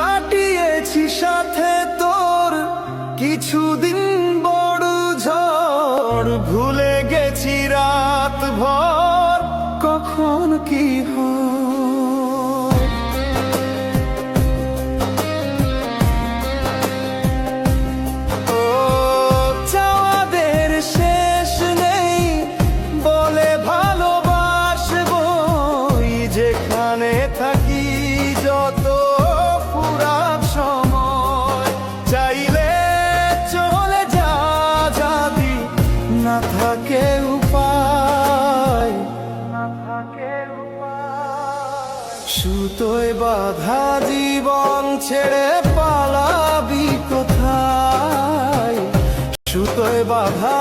কাটিয়েছি সাথে তোর কিছুদিন বড় ঝড়, ভুলে গেছি রাত ভর কখন কি হয়। ও চাওয়াদের শেষ নেই বলে ভালোবাসবো, যেখানে থাকি যত পুরার সময়, চাইলে চলে যা যদি না থাকে উপায়, সুতোয় বাঁধা জীবন ছেড়ে পালাবি কোথায়, সুতোয় বাঁধা